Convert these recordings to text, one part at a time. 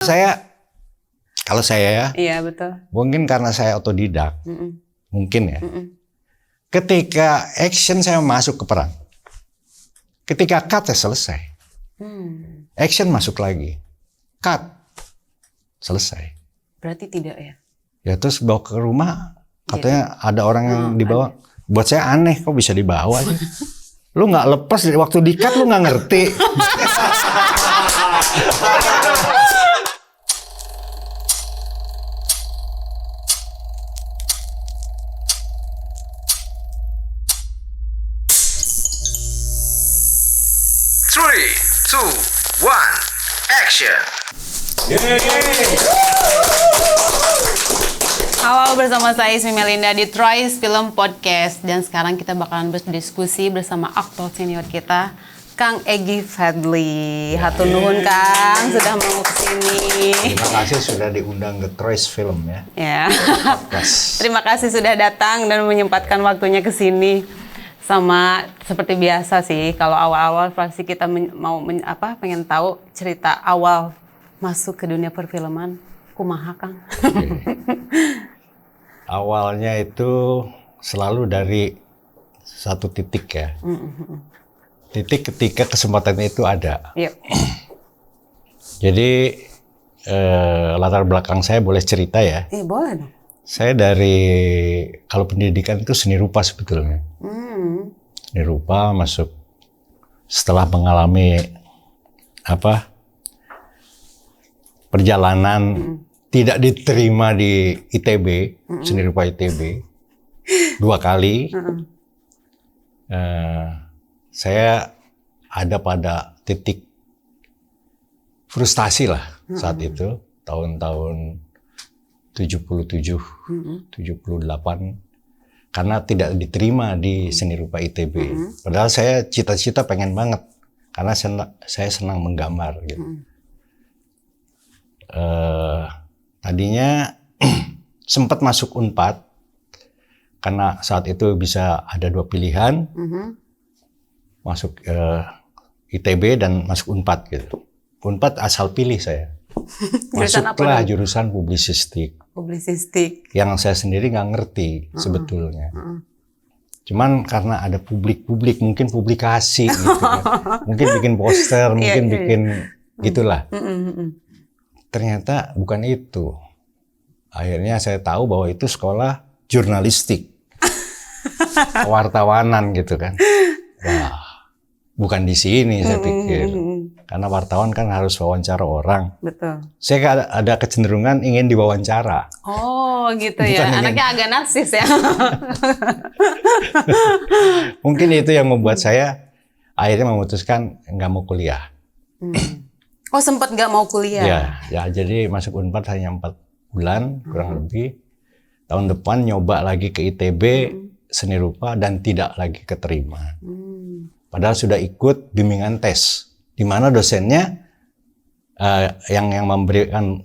Kalau saya ya, Iya betul. mungkin karena saya otodidak, mungkin ya. Ketika action saya masuk ke peran, ketika cut ya selesai. Action masuk lagi, cut, selesai. Berarti tidak ya? Ya terus bawa ke rumah, katanya ada orang yang dibawa. Buat saya aneh, kok bisa dibawa sih? Lu nggak lepas waktu di cut, lu nggak ngerti. Three, two, one, action. Awal bersama saya Ismi Melinda di Troyes Film Podcast. Dan sekarang kita bakalan berdiskusi bersama aktor senior kita, Kang Egy Fadly. Hatur nuhun Kang, sudah mau kesini. Terima kasih sudah diundang ke Troyes Film ya. Ya. Yes. Terima kasih sudah datang dan menyempatkan waktunya ke sini. Sama seperti biasa sih, kalau awal-awal pasti kita pengen tahu cerita awal masuk ke dunia perfilman. Kumaha Kang? Awalnya itu selalu dari satu titik ya. Titik ketika kesempatan itu ada. Yuk. Jadi latar belakang saya boleh cerita ya. Boleh dong. Saya kalau pendidikan itu seni rupa sebetulnya. Seni rupa masuk setelah mengalami perjalanan tidak diterima di ITB, seni rupa ITB, 2 kali. Saya ada pada titik frustasi lah saat itu, tahun-tahun 77, 78, karena tidak diterima di seni rupa ITB. Padahal saya cita-cita pengen banget, karena saya senang menggambar gitu. Tadinya sempat masuk Unpad, karena saat itu bisa ada 2 pilihan, masuk ITB dan masuk Unpad gitu. Unpad asal pilih saya. Masuklah jurusan publisistik. Yang saya sendiri nggak ngerti sebetulnya. Cuman karena ada publik, mungkin publikasi gitu kan. Mungkin bikin poster, mungkin bikin gitulah. Ternyata bukan itu. Akhirnya saya tahu bahwa itu sekolah jurnalistik. Wartawanan gitu kan. Wah, bukan di sini saya pikir. Karena wartawan kan harus wawancara orang. Betul. Saya ada kecenderungan ingin diwawancara. Oh gitu ya, anaknya agak narsis ya. Mungkin itu yang membuat saya akhirnya memutuskan nggak mau kuliah. Oh sempat nggak mau kuliah? Ya, jadi masuk Unpad hanya 4 bulan kurang lebih. Tahun depan nyoba lagi ke ITB seni rupa dan tidak lagi keterima. Padahal sudah ikut bimbingan tes, di mana dosennya yang memberikan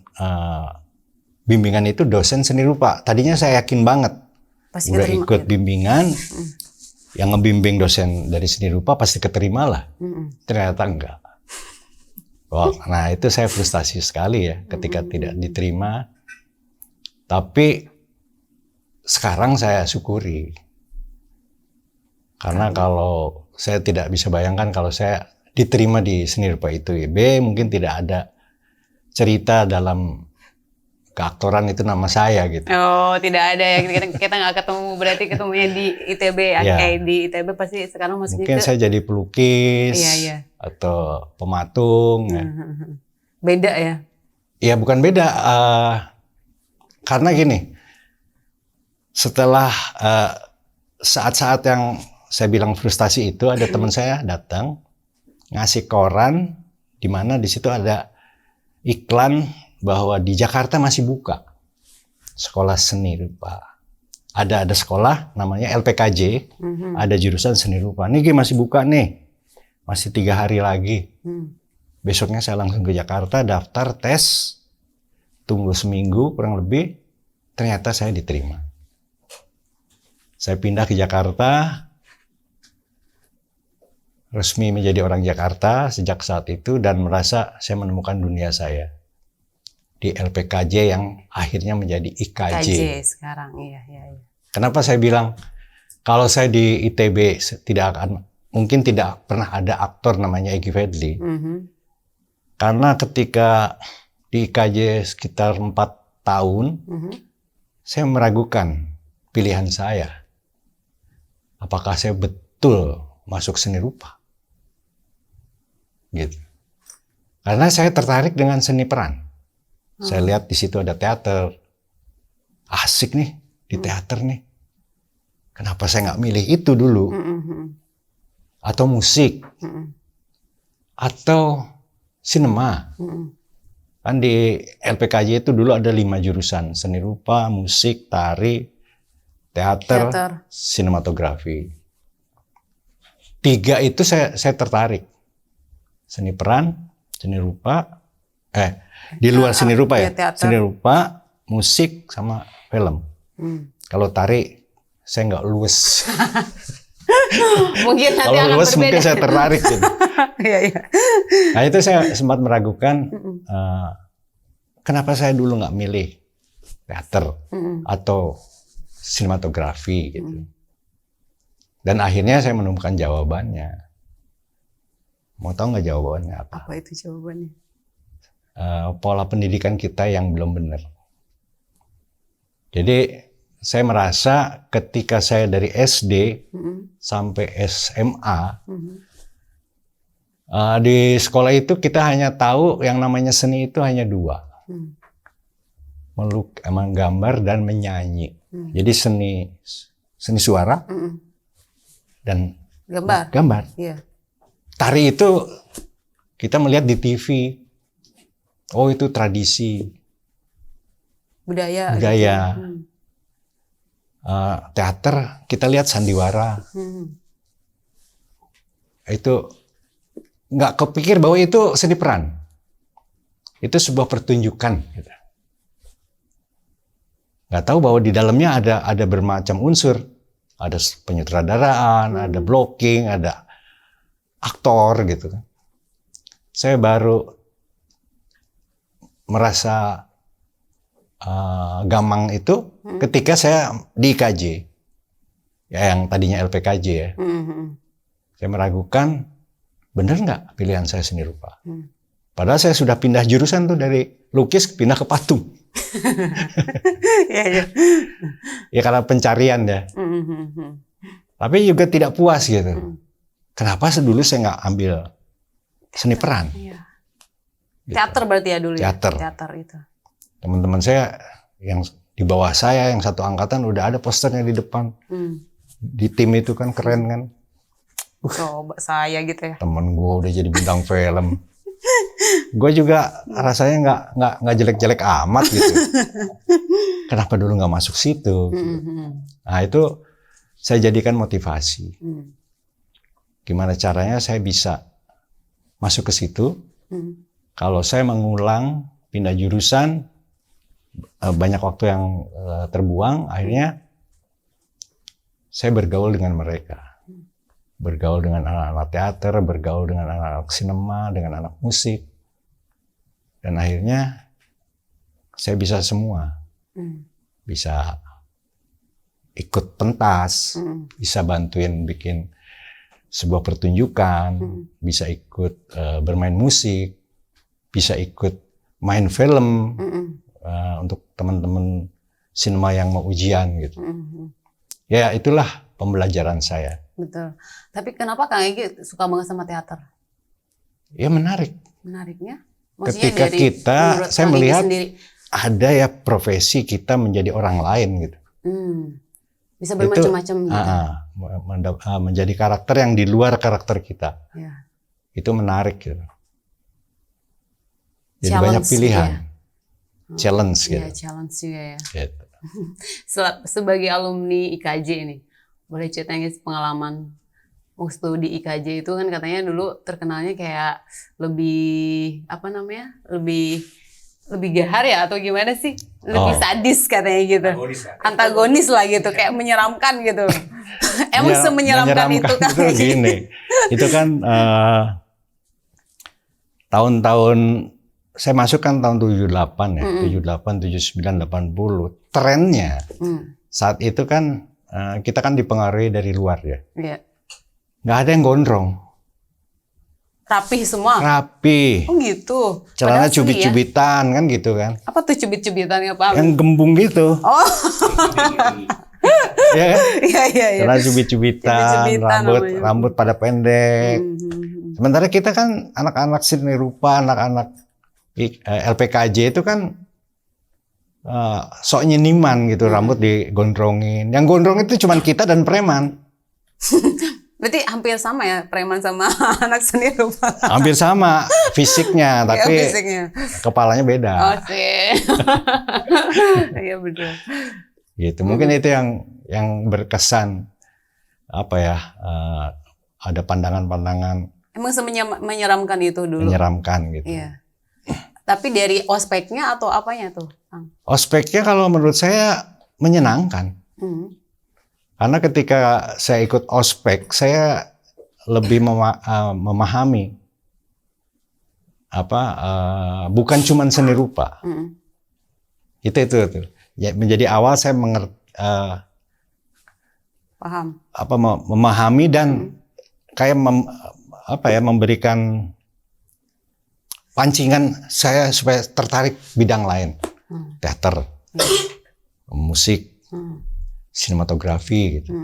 bimbingan itu dosen seni rupa. Tadinya saya yakin banget, udah ikut bimbingan, yang ngebimbing dosen dari seni rupa pasti keterima lah. Ternyata enggak. Nah itu saya frustasi sekali ya ketika tidak diterima. Tapi sekarang saya syukuri. Karena kalau saya tidak bisa bayangkan kalau saya diterima di seni rupa ITB, mungkin tidak ada cerita dalam keaktoran itu nama saya gitu. Oh, tidak ada ya. Kita nggak ketemu, berarti ketemunya di ITB ya. Di ITB pasti sekarang masih mungkin saya jadi pelukis atau pematung. Beda ya? Ya bukan beda. Karena gini, setelah saat-saat yang saya bilang frustasi itu, ada teman saya datang ngasih koran di mana di situ ada iklan bahwa di Jakarta masih buka sekolah seni rupa. Ada sekolah namanya LPKJ, ada jurusan seni rupa. Nih masih buka nih, masih 3 hari lagi. Besoknya saya langsung ke Jakarta, daftar tes, tunggu seminggu kurang lebih, ternyata saya diterima. Saya pindah ke Jakarta, resmi menjadi orang Jakarta sejak saat itu dan merasa saya menemukan dunia saya. di LPKJ yang akhirnya menjadi IKJ. KJ sekarang, iya. Kenapa saya bilang kalau saya di ITB mungkin tidak pernah ada aktor namanya Egy Fedli. Karena ketika di IKJ sekitar 4 tahun, saya meragukan pilihan saya. Apakah saya betul masuk seni rupa? Gitu. Karena saya tertarik dengan seni peran. Saya lihat di situ ada teater. Asik nih di teater nih. Kenapa saya nggak milih itu dulu? Atau musik? Atau sinema? Kan di LPKJ itu dulu ada 5 jurusan. Seni rupa, musik, tari, teater, sinematografi. 3 itu saya tertarik. Seni peran, seni rupa, di luar seni rupa ya, seni rupa, musik, sama film. Kalau tari, saya nggak luwes. Mungkin nanti Kalau akan luwes berbeda. mungkin saya tertarik gitu. Iya. Nah itu saya sempat meragukan, kenapa saya dulu nggak milih teater atau sinematografi gitu. Dan akhirnya saya menemukan jawabannya. Mau tahu nggak jawabannya apa? Apa itu jawabannya? Pola pendidikan kita yang belum benar. Jadi saya merasa ketika saya dari SD sampai SMA, di sekolah itu kita hanya tahu yang namanya seni itu hanya 2. Menggambar dan menyanyi. Jadi seni suara dan gambar. Iya. Tari itu kita melihat di TV. Oh itu tradisi. Budaya. Gitu. Teater kita lihat sandiwara. Itu nggak kepikir bahwa itu seni peran. Itu sebuah pertunjukan. Gitu. Nggak tahu bahwa di dalamnya ada bermacam unsur. Ada penyutradaraan, ada blocking, ada aktor gitu kan. Saya baru merasa gamang itu ketika saya di IKJ, ya yang tadinya LPKJ ya. Saya meragukan, bener nggak pilihan saya seni rupa? Padahal saya sudah pindah jurusan tuh dari lukis pindah ke patung. Iya. Ya karena pencarian ya. Tapi juga tidak puas gitu. Kenapa dulu saya nggak ambil seni peran? Iya. Gitu. Teater berarti ya dulu. Teater. Teater itu. Teman-teman saya yang di bawah saya yang satu angkatan udah ada posternya di depan. Di tim itu kan keren kan. Coba saya gitu ya. Temen gue udah jadi bintang film. Gue juga rasanya nggak jelek-jelek amat gitu. Kenapa dulu nggak masuk situ? Gitu. Nah itu saya jadikan motivasi. Gimana caranya saya bisa masuk ke situ? Kalau saya mengulang pindah jurusan, banyak waktu yang terbuang. Akhirnya saya bergaul dengan mereka. Bergaul dengan anak-anak teater, bergaul dengan anak-anak sinema, dengan anak musik. Dan akhirnya saya bisa semua. Bisa ikut pentas, bisa bantuin bikin sebuah pertunjukan, bisa ikut bermain musik, bisa ikut main film untuk teman-teman sinema yang mau ujian gitu. Ya itulah pembelajaran saya. Betul. Tapi kenapa Kang Egy suka banget sama teater? Ya menarik. Menariknya? Ketika kita, saya melihat ada ya profesi kita menjadi orang lain gitu. Bisa bermacam-macam gitu. Menjadi karakter yang di luar karakter kita. Ya. Itu menarik gitu. Jadi Challenge banyak pilihan. ya. Challenge gitu. Iya, challenge juga ya. Gitu. Sebagai alumni IKJ ini, boleh ceritain pengalaman waktu di IKJ itu kan katanya dulu terkenalnya kayak lebih lebih gahar ya atau gimana sih? Lebih sadis katanya gitu. Antagonis lah gitu, kayak menyeramkan gitu. Emang semenyeramkan itu kan? Itu gini, itu kan tahun-tahun saya masuk kan tahun 78 ya, 78, 79, 80. Trennya saat itu kan kita kan dipengaruhi dari luar ya. Iya. Nggak ada yang gondrong. Rapih semua. Rapi. Oh gitu. Celana Padahal seni ya. cubit-cubitan kan gitu kan. Apa tuh cubit-cubitannya Pak? Yang gembung gitu. Oh. Ya kan? Iya iya iya. Celana cubit-cubitan, Cubit-cubitan namanya. rambut pada pendek. Sementara kita kan anak-anak seni rupa, anak-anak LPKJ itu kan sok nyeniman gitu, rambut digondrongin. Yang gondrong itu cuma kita dan preman. Berarti hampir sama ya preman sama anak seni rupa. Hampir sama fisiknya, tapi fisiknya. kepalanya beda. Oh sih. Iya betul. Gitu. Mungkin itu yang berkesan apa ya? Ada pandangan-pandangan Emang menyeramkan itu dulu. menyeramkan gitu. Iya. Tapi dari ospeknya atau apanya tuh, Kang? Ospeknya kalau menurut saya menyenangkan. Karena ketika saya ikut ospek, saya lebih memahami bukan cuma seni rupa. Itu. Ya, menjadi awal saya Paham. memahami dan kayak memberikan pancingan saya supaya tertarik bidang lain, teater, musik, sinematografi gitu.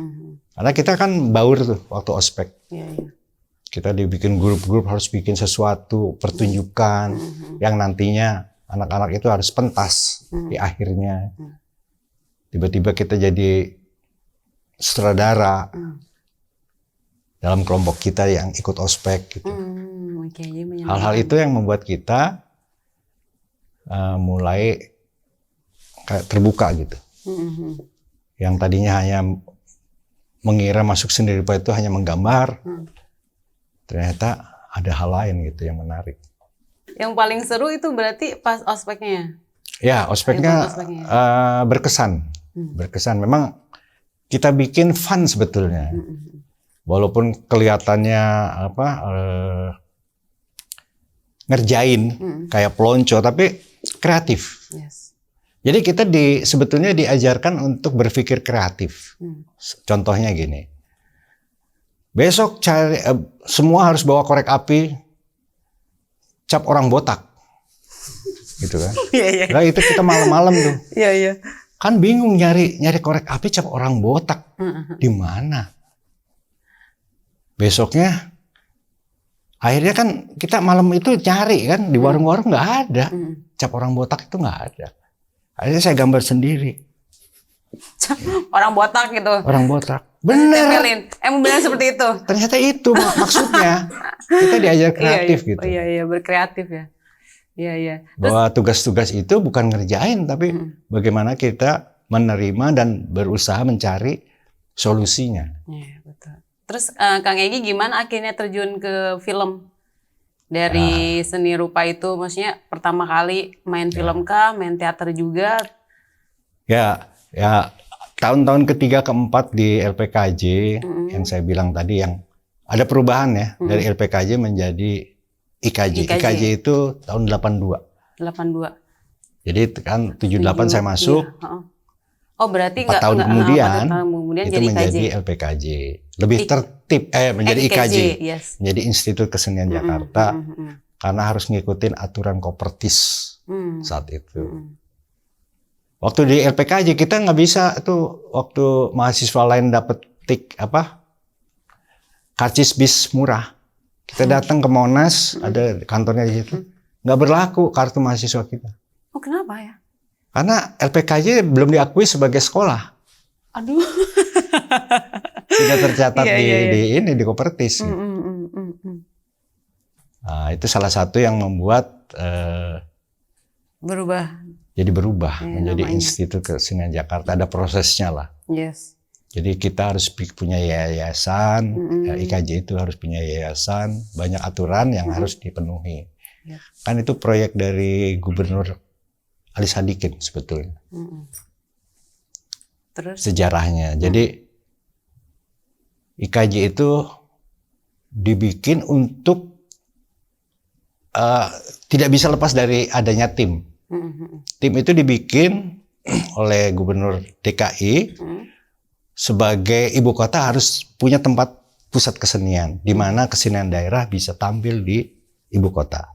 Karena kita kan baur tuh waktu ospek. Iya, iya. Kita dibikin grup-grup harus bikin sesuatu pertunjukan yang nantinya anak-anak itu harus pentas di akhirnya. Tiba-tiba kita jadi sutradara dalam kelompok kita yang ikut ospek gitu. Hal-hal itu yang membuat kita mulai kayak terbuka gitu. Yang tadinya hanya mengira masuk seni rupa itu hanya menggambar, ternyata ada hal lain gitu yang menarik. Yang paling seru itu berarti pas ospeknya. Ya, ospeknya berkesan. Berkesan. Memang kita bikin fun sebetulnya. Walaupun kelihatannya ngerjain kayak pelonco, tapi kreatif. Yes. Jadi kita sebetulnya diajarkan untuk berpikir kreatif. Contohnya gini, besok semua harus bawa korek api, cap orang botak, gitu kan? Iya. Nah itu kita malam-malam tuh, Iya. kan bingung nyari korek api cap orang botak di mana? Besoknya, akhirnya kan kita malam itu cari kan di warung-warung nggak ada, cap orang botak itu nggak ada. Akhirnya saya gambar sendiri. Orang botak gitu. Orang botak. Bener. Bener seperti itu. Ternyata itu maksudnya. Kita diajar kreatif gitu. Iya, berkreatif ya. Iya. Bahwa tugas-tugas itu bukan ngerjain, tapi bagaimana kita menerima dan berusaha mencari solusinya. Iya, betul. Terus Kang Egy gimana akhirnya terjun ke film? Dari seni rupa itu, maksudnya pertama kali main film kah, main teater juga? Ya, tahun-tahun ketiga keempat di LPKJ yang saya bilang tadi yang ada perubahan ya dari LPKJ menjadi IKJ. IKJ itu tahun 82. 82. Jadi kan 78 saya masuk. Iya. Oh berarti 4 tahun kemudian itu jadi menjadi LPKJ. Lebih tertib menjadi IKJ. Yes. Menjadi Institut Kesenian Jakarta. Karena harus ngikutin aturan Kopertis saat itu. Waktu di LPKJ kita nggak bisa tuh waktu mahasiswa lain dapat karcis bis murah. Kita datang ke Monas, ada kantornya di situ. Nggak berlaku kartu mahasiswa kita. Oh kenapa ya? Karena LPKJ belum diakui sebagai sekolah. Aduh. Tidak tercatat di Kopertis. Gitu. Nah, itu salah satu yang membuat berubah menjadi namanya. Institut Kesenian Jakarta. Ada prosesnya lah. Yes. Jadi kita harus punya yayasan, IKJ itu harus punya yayasan, banyak aturan yang harus dipenuhi. Yeah. Kan itu proyek dari Gubernur Ali Sadikin sebetulnya. Terus? Sejarahnya. Jadi IKJ itu dibikin untuk tidak bisa lepas dari adanya tim. Tim itu dibikin oleh Gubernur DKI sebagai ibu kota harus punya tempat pusat kesenian, di mana kesenian daerah bisa tampil di ibu kota.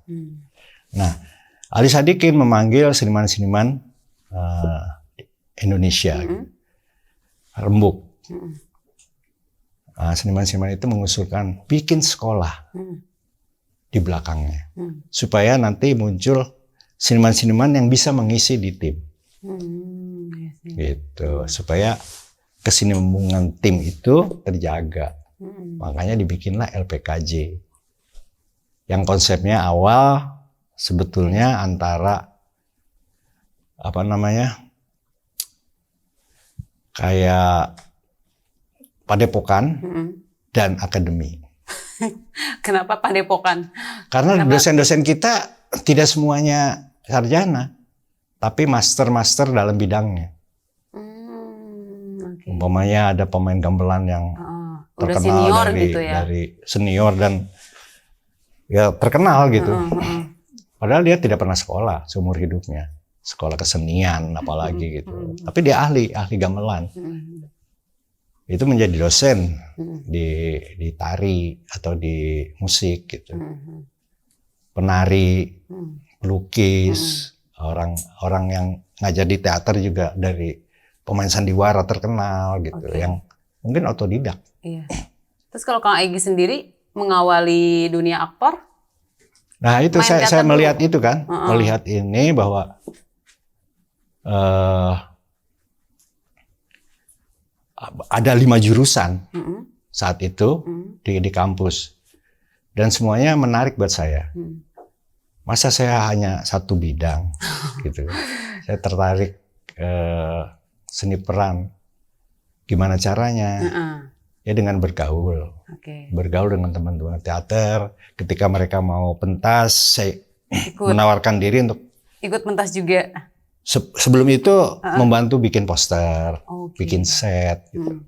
Nah, Ali Sadikin memanggil seniman-seniman Indonesia, rembuk. Seniman-seniman itu mengusulkan bikin sekolah di belakangnya, supaya nanti muncul seniman-seniman yang bisa mengisi di tim, gitu, supaya kesinambungan tim itu terjaga. Makanya dibikinlah LPKJ, yang konsepnya awal sebetulnya antara kayak padepokan dan akademi. Kenapa padepokan? Karena dosen-dosen kita tidak semuanya sarjana, tapi master-master dalam bidangnya. Umpamanya ada pemain gamelan yang udah terkenal senior dari, gitu ya. dari senior dan ya terkenal gitu. Padahal dia tidak pernah sekolah seumur hidupnya, sekolah kesenian apalagi gitu. Tapi dia ahli gamelan. Itu menjadi dosen di tari atau di musik gitu. Penari, pelukis, orang yang ngajar di teater juga dari pemain sandiwara terkenal gitu, yang mungkin otodidak. Iya. Terus kalau Kang Egy sendiri mengawali dunia aktor? Nah itu saya melihat itu kan, melihat ini bahwa ada 5 jurusan saat itu di kampus, dan semuanya menarik buat saya. Masa saya hanya satu bidang gitu. Saya tertarik seni peran. Gimana caranya? Ya dengan bergaul. Bergaul dengan teman-teman teater. Ketika mereka mau pentas, saya menawarkan diri untuk ikut pentas juga. Sebelum itu membantu bikin poster, bikin set gitu.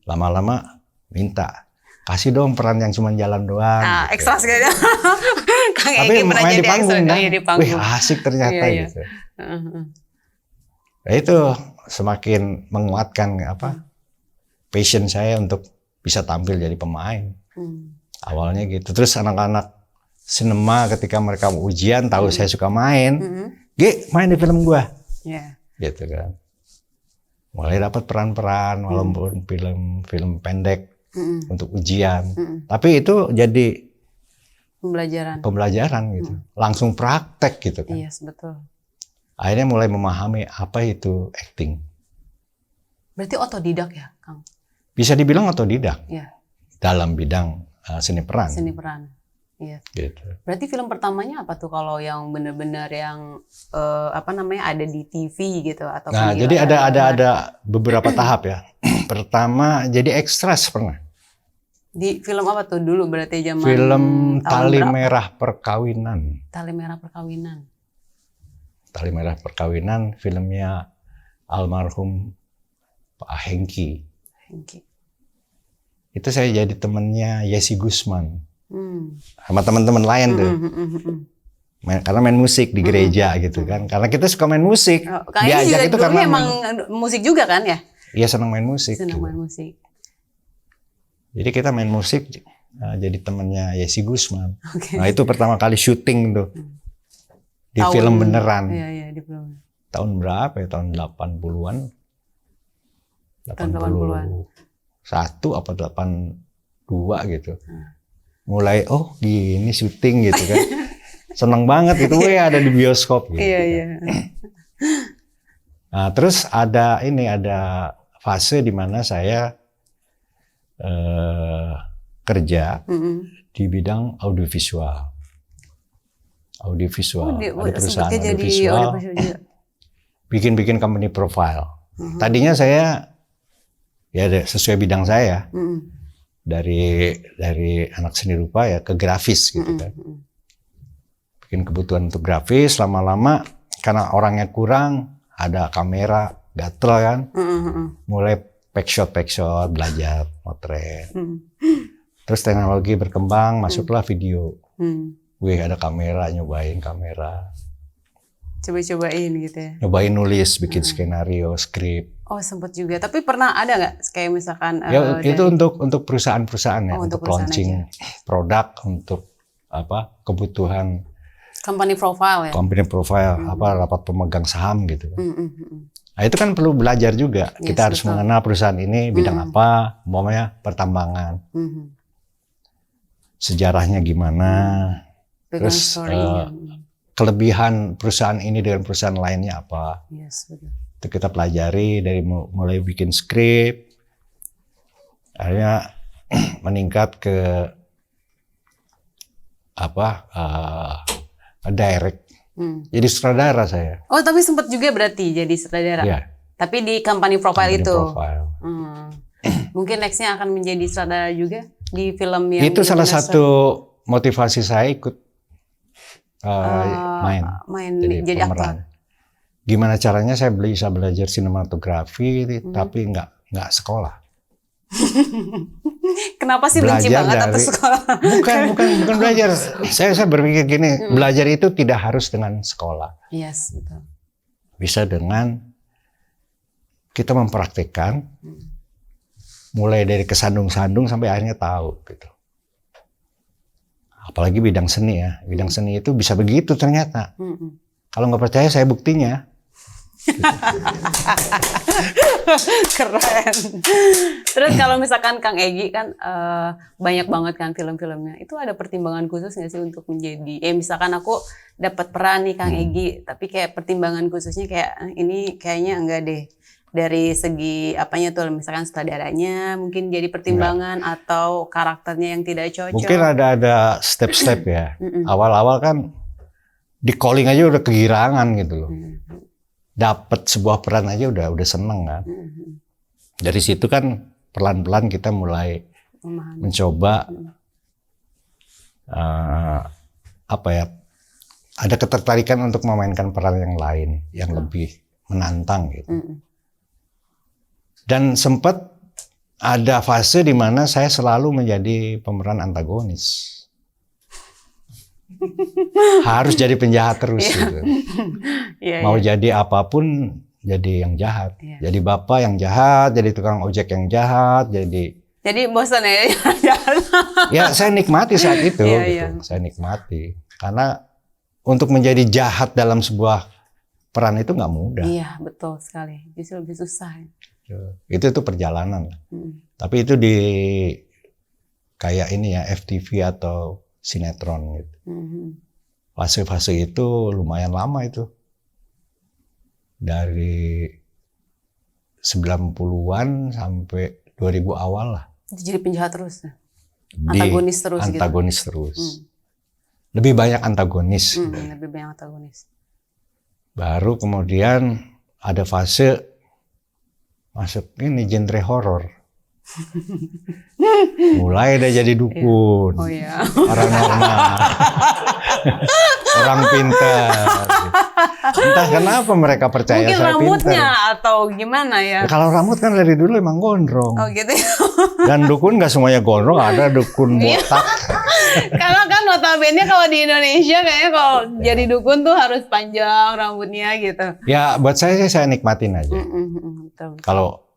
Lama-lama minta, kasih dong peran yang cuma jalan doang. Nah, gitu. ekstra sekali. Tapi main di panggung kan, wih asik ternyata Iya. gitu. Nah, itu semakin menguatkan passion saya untuk bisa tampil jadi pemain. Awalnya gitu. Terus anak-anak sinema ketika mereka mau ujian tahu saya suka main, main di film gua. Gitu kan. Mulai dapat peran-peran walaupun film pendek untuk ujian. Tapi itu jadi pembelajaran gitu. Langsung praktek gitu kan. Iya, betul. Akhirnya mulai memahami apa itu acting. Berarti otodidak ya, Kang? Bisa dibilang otodidak. Iya. Dalam bidang seni peran. Seni peran. Iya. Gitu. Berarti film pertamanya apa tuh kalau yang benar-benar yang ada di TV gitu atau Nah, jadi ada beberapa tahap ya. Pertama jadi ekstras pernah. Di film apa tuh dulu berarti zaman Film Tali berapa? Merah Perkawinan. Tali Merah Perkawinan. Tali Merah Perkawinan filmnya almarhum Pak Hengki. Itu saya jadi temennya Yesi Gusman. Sama teman-teman lain tuh. Karena main musik di gereja gitu kan. Karena kita suka main musik. Diajak itu karena emang musik juga kan ya? Iya, senang main musik. Senang gitu. main musik. Jadi kita main musik jadi temannya Yesi Gusman. Nah, itu pertama kali syuting tuh. Di film beneran. Iya, di film. Tahun berapa ya? Tahun 80-an. Tahun 80-an. 81 apa 82 gitu. Mulai gini syuting gitu kan. Seneng banget itu ada di bioskop gitu. Iya. Nah, terus ada fase di mana saya kerja di bidang audiovisual. Ada perusahaan audiovisual. Bikin company profile. Tadinya saya sesuai bidang saya. Dari anak seni rupa ya ke grafis gitu kan. Bikin kebutuhan untuk grafis, lama-lama karena orangnya kurang, ada kamera, gatel kan. Mulai pack shot, belajar motret. Terus teknologi berkembang, masuklah video. Wih, ada kamera, nyobain kamera. Coba-cobain gitu ya. Nyobain nulis, bikin skenario, skrip. Oh, sempat juga. Tapi pernah ada nggak kayak misalkan Ya, itu dari untuk perusahaan-perusahaan ya, Oh, untuk untuk perusahaan launching produk, untuk kebutuhan company profile ya? company profile, rapat pemegang saham gitu. Mm, mm, mm. Nah, itu kan perlu belajar juga. Yes, Kita harus betul. mengenal perusahaan ini bidang apa, umpamanya pertambangan, Mhm. sejarahnya gimana, Background terus story-nya. kelebihan perusahaan ini dengan perusahaan lainnya apa. Yes, betul. Itu kita pelajari dari mulai bikin skrip, akhirnya meningkat ke direct. Jadi sutradara saya. Oh, tapi sempat juga berarti jadi sutradara. Ya, Tapi di company profile company itu. profile. Mungkin nextnya akan menjadi sutradara juga di film yang Itu salah benar-benar satu motivasi saya ikut main jadi jadi aktor. pemeran. Gimana caranya saya bisa belajar sinematografi tapi nggak sekolah. Kenapa sih benci banget atas sekolah? Bukan belajar. Saya berpikir gini, belajar itu tidak harus dengan sekolah. Yes, betul. Bisa dengan kita mempraktikkan, mulai dari kesandung-sandung sampai akhirnya tahu gitu. Apalagi bidang seni ya, bidang seni itu bisa begitu ternyata. Kalau nggak percaya saya buktinya. Keren. Terus kalau misalkan Kang Egy kan banyak banget kan film-filmnya. Itu ada pertimbangan khusus nggak sih untuk menjadi? Misalkan aku dapat peran nih Kang Egy, tapi kayak pertimbangan khususnya kayak ini kayaknya enggak deh. Dari segi apanya tuh, misalkan sutradaranya mungkin jadi pertimbangan atau karakternya yang tidak cocok. Mungkin ada step-step ya. Awal-awal kan di calling aja udah kegirangan gitu loh. Dapat sebuah peran aja udah seneng kan. Dari situ kan pelan-pelan kita mulai mencoba ada ketertarikan untuk memainkan peran yang lain yang lebih menantang gitu. Dan sempat ada fase di mana saya selalu menjadi pemeran antagonis. Harus jadi penjahat terus gitu. Mau jadi apapun jadi yang jahat. Jadi bapak yang jahat, jadi tukang ojek yang jahat, jadi bosan ya jahat. Ya saya nikmati saat itu Iya, gitu. iya. Saya nikmati. Karena untuk menjadi jahat dalam sebuah peran itu nggak mudah. Iya, betul sekali. Justru lebih susah. Itu perjalanan. Tapi itu di kayak ini ya FTV atau sinetron gitu. Fase-fase itu lumayan lama itu. Dari 90-an sampai 2000 awal lah. Jadi penjahat terus. Antagonis terus gitu. Antagonis terus. Lebih banyak antagonis. Lebih banyak antagonis. Baru kemudian ada fase masuk ini genre horor. Mulai udah jadi dukun, Oh iya. paranormal, orang pintar. Entah kenapa mereka percaya Mungkin saya rambutnya pintar. atau gimana ya? Ya, kalau rambut kan dari dulu emang gondrong. Oh gitu ya. Dan dukun nggak semuanya gondrong, ada dukun botak. Karena kan notabene kalau di Indonesia kayaknya kalau jadi dukun tuh harus panjang rambutnya gitu. Ya buat saya nikmatin aja. Betul. Kalau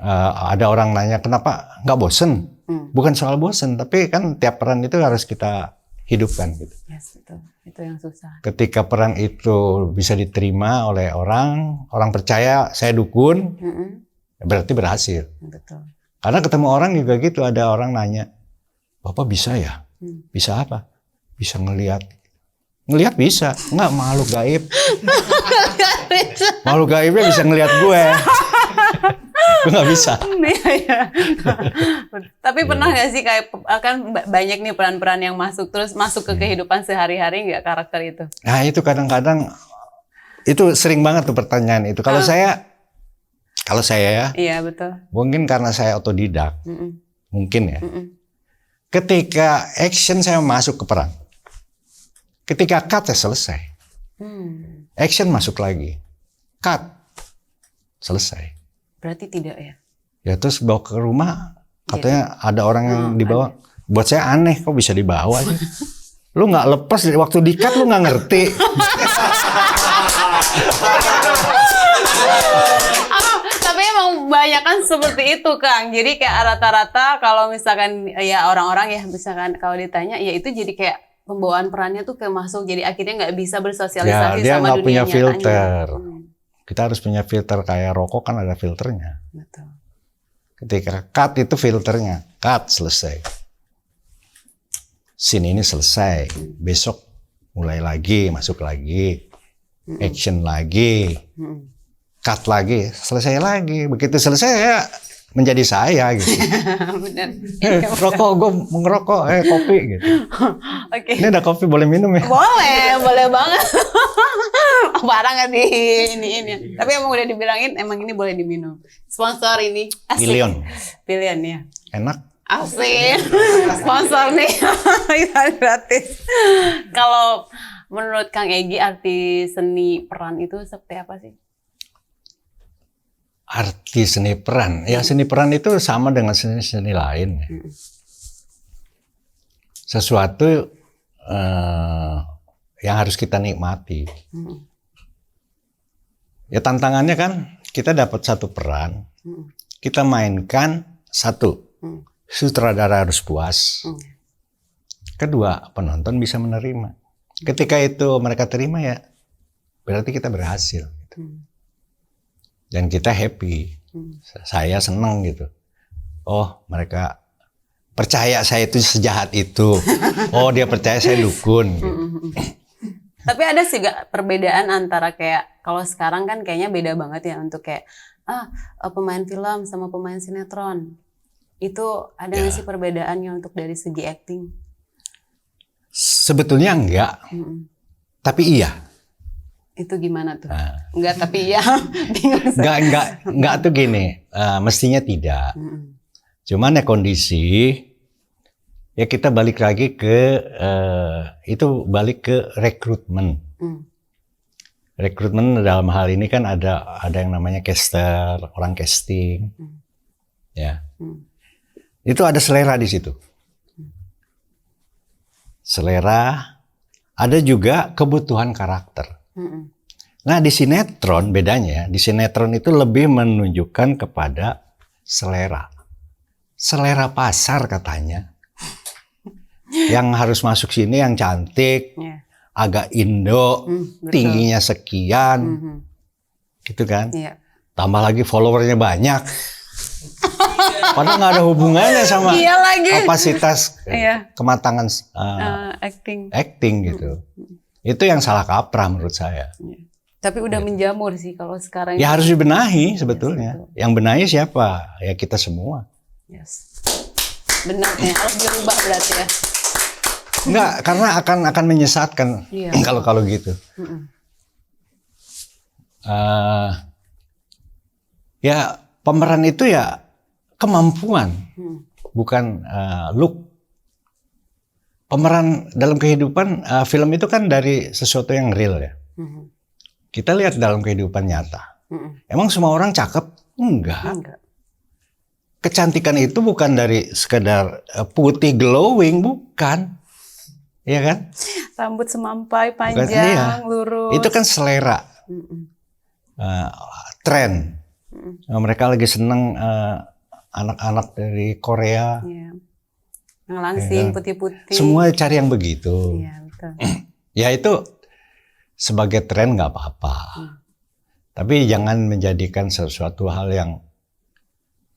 ada orang nanya kenapa nggak bosen, bukan soal bosen, tapi kan tiap peran itu harus kita hidupkan gitu. Yes, betul. Itu yang susah. Ketika peran itu bisa diterima oleh orang percaya saya dukun, berarti berhasil. Betul. Karena ketemu orang juga gitu, ada orang nanya, Bapak bisa ya? Bisa apa? Bisa ngelihat bisa, nggak makhluk gaib. Makhluk gaibnya bisa ngelihat gue. Gue nggak bisa. Iya. Tapi pernah nggak sih kayak kan banyak nih peran-peran yang masuk ke kehidupan sehari-hari nggak karakter itu? Nah itu kadang-kadang itu sering banget tuh pertanyaan itu. Kalau saya ya, Iya betul. mungkin karena saya otodidak, mungkin ya. Ketika action saya masuk ke peran, ketika cut saya selesai, action masuk lagi, cut selesai. Berarti tidak ya? Ya terus bawa ke rumah, katanya ada orang yang dibawa. Buat saya aneh, kok bisa dibawa sih? Lu nggak lepas waktu di-cut, lu nggak ngerti. Tapi emang banyak kan seperti itu, Kang. Jadi kayak rata-rata kalau misalkan ya orang-orang ya misalkan kalau ditanya ya itu jadi kayak pembawaan perannya tuh kayak masuk, jadi akhirnya nggak bisa bersosialisasi Dia sama nggak dunia punya nyatanya. filter. Kita harus punya filter, kayak rokok kan ada filternya. Betul. Ketika cut itu filternya, cut selesai. Scene ini selesai, besok mulai lagi, masuk lagi, action lagi, cut lagi, selesai lagi. Begitu selesai ya menjadi saya gitu. Benar. Rokok, gue mau ngerokok, kopi gitu. Oke. Ini ada kopi, boleh minum ya? Boleh banget. Barang nggak di ini. Tapi emang udah dibilangin, emang ini boleh diminum. Sponsor ini. Asik. Pilihan ya. Enak. Asik. Sponsor nih. Gratis. Kalau menurut Kang Egy, arti seni peran itu seperti apa sih? Arti seni peran, ya seni peran itu sama dengan seni-seni lain. Sesuatu yang harus kita nikmati. Ya tantangannya kan kita dapat satu peran, kita mainkan satu, sutradara harus puas. Kedua, penonton bisa menerima. Ketika itu mereka terima ya, berarti kita berhasil. Dan kita happy, saya senang gitu. Oh mereka percaya saya itu sejahat itu. Oh dia percaya saya dukun. Gitu. Tapi ada sih gak perbedaan antara kayak kalau sekarang kan kayaknya beda banget ya untuk kayak pemain film sama pemain sinetron. Itu ada nggak sih perbedaannya untuk dari segi acting? Sebetulnya enggak, tapi iya. Itu gimana tuh? Enggak, tapi iya. Bingung. Enggak tuh gini, mestinya tidak. Cuman ya kondisi, ya kita balik lagi ke, balik ke rekrutmen. Rekrutmen dalam hal ini kan ada yang namanya caster, orang casting. Ya. Itu ada selera di situ. Selera, ada juga kebutuhan karakter. Nah di sinetron bedanya, di sinetron itu lebih menunjukkan kepada selera pasar katanya, yang harus masuk sini yang cantik, agak Indo, tingginya sekian, gitu kan, tambah lagi followernya banyak, padahal nggak ada hubungannya sama kapasitas kematangan acting gitu. Itu yang salah kaprah menurut saya. Tapi udah menjamur sih kalau sekarang. Ya harus dibenahi sebetulnya. Yang benahi siapa? Ya kita semua. Yes. Benar ya, harus dirubah berarti ya. Enggak, karena akan menyesatkan kalau gitu. Ya pemeran itu ya kemampuan, bukan look. Pemeran dalam kehidupan film itu kan dari sesuatu yang real ya. Kita lihat dalam kehidupan nyata. Emang semua orang cakep? Enggak. Kecantikan itu bukan dari sekedar putih glowing, bukan. Iya kan? Rambut semampai, panjang, lurus. Itu kan selera. Tren. Mereka lagi seneng anak-anak dari Korea. Yang langsing, putih-putih. Semua cari yang begitu. Iya, betul. Ya itu sebagai tren nggak apa-apa. Tapi jangan menjadikan sesuatu hal yang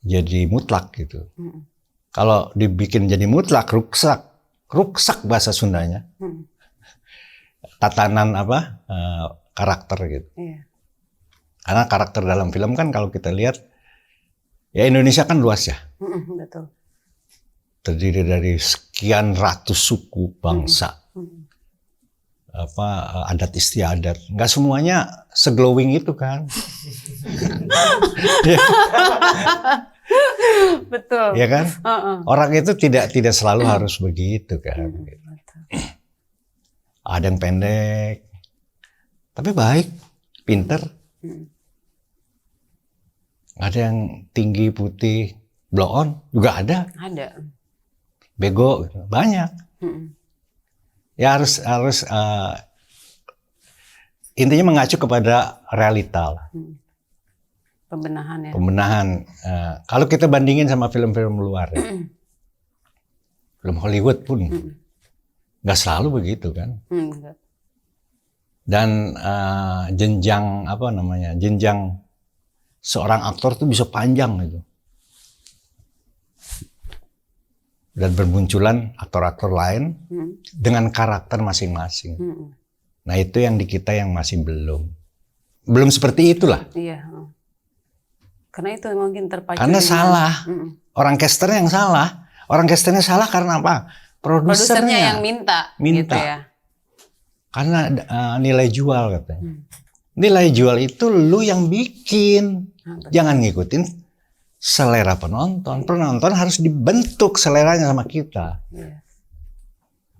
jadi mutlak gitu. Kalau dibikin jadi mutlak, ruksak bahasa Sundanya. Tatanan karakter gitu. Karena karakter dalam film kan kalau kita lihat, ya Indonesia kan luas ya. Betul. Terdiri dari sekian ratus suku, bangsa, adat istiadat. Nggak semuanya seglowing itu kan. Betul. Ya kan? Orang itu tidak selalu harus begitu kan. Ada yang pendek, tapi baik, pinter. Ada yang tinggi, putih, blow on juga ada. Ada. Bego, banyak. Ya harus intinya mengacu kepada realita lah. Pembenahan ya. Pembenahan. Kalau kita bandingin sama film-film luar, ya, film Hollywood pun nggak selalu begitu kan. Enggak. Dan jenjang jenjang seorang aktor tuh bisa panjang gitu. Dan bermunculan aktor-aktor lain dengan karakter masing-masing. Nah itu yang di kita yang masih belum seperti itulah. Iya. Karena itu mungkin terpacu. Karena salah. Orang casternya yang salah. Orang casternya salah karena apa? Produsernya yang minta. Gitu ya. Karena nilai jual katanya. Nilai jual itu lu yang bikin. Jangan ngikutin selera penonton. Penonton harus dibentuk seleranya sama kita. Yes.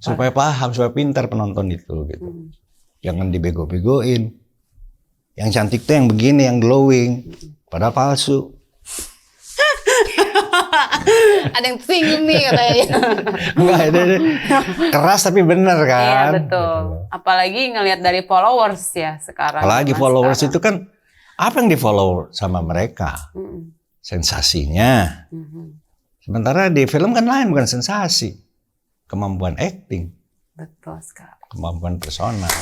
Supaya paham, supaya pintar penonton itu gitu. Jangan dibego-begoin. Yang cantik tuh yang begini, yang glowing. Padahal palsu. Ada yang singgung nih katanya. Enggak, ini keras tapi benar kan. Iya betul. Gitu. Apalagi ngelihat dari followers ya sekarang. Apalagi followers itu kan apa yang di follow sama mereka? Sensasinya. Sementara di film kan lain, bukan sensasi. Kemampuan acting. Betul sekali. Kemampuan personal.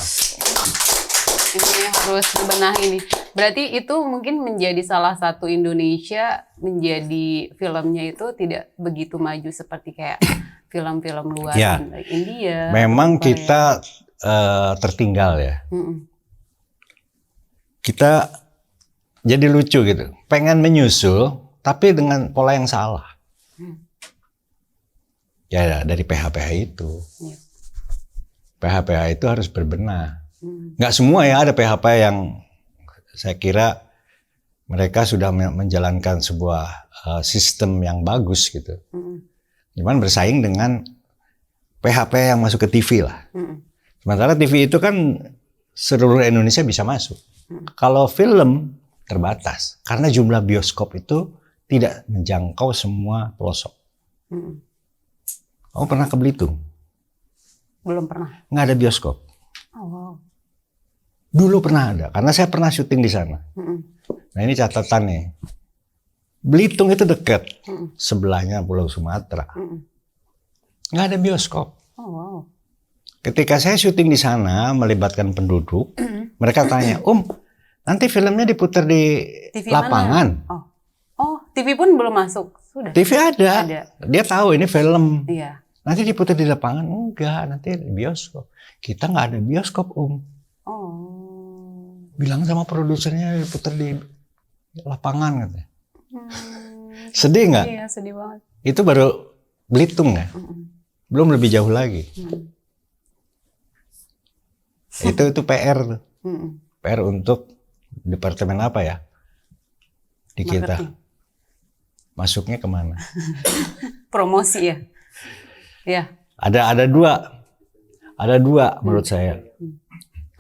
Ini harus dibenahi nih. Berarti itu mungkin menjadi salah satu Indonesia menjadi filmnya itu tidak begitu maju seperti kayak film-film luar Ya. dari India. Memang Korea. kita tertinggal ya. Kita jadi lucu gitu. Pengen menyusul tapi dengan pola yang salah. Ya dari PH-PH itu. Iya. PH-PH itu harus berbenah. Nggak semua ya, ada PH yang saya kira mereka sudah menjalankan sebuah sistem yang bagus gitu. Cuman bersaing dengan PH yang masuk ke TV lah. Sementara TV itu kan seluruh Indonesia bisa masuk. Kalau film terbatas karena jumlah bioskop itu tidak menjangkau semua pelosok. Kamu pernah ke Belitung? Belum pernah. Nggak ada bioskop. Oh, wow. Dulu pernah ada, karena saya pernah syuting di sana. Nah ini catatan nih. Belitung itu dekat, sebelahnya Pulau Sumatera. Nggak ada bioskop. Oh, wow. Ketika saya syuting di sana, melibatkan penduduk, mereka tanya, nanti filmnya diputar di TV lapangan. mana? Oh, TV pun belum masuk. Sudah. TV ada. Dia tahu ini film. Iya. Nanti diputar di lapangan? Enggak, nanti di bioskop. Kita nggak ada bioskop, Oh. Bilang sama produsernya diputar di lapangan katanya. Sedih nggak? Iya, sedih banget. Itu baru Belitung ya? Belum lebih jauh lagi. Itu PR tuh. PR untuk departemen apa ya? Di kita. Marketing. Masuknya kemana? Promosi ya. Iya. Ada dua menurut saya.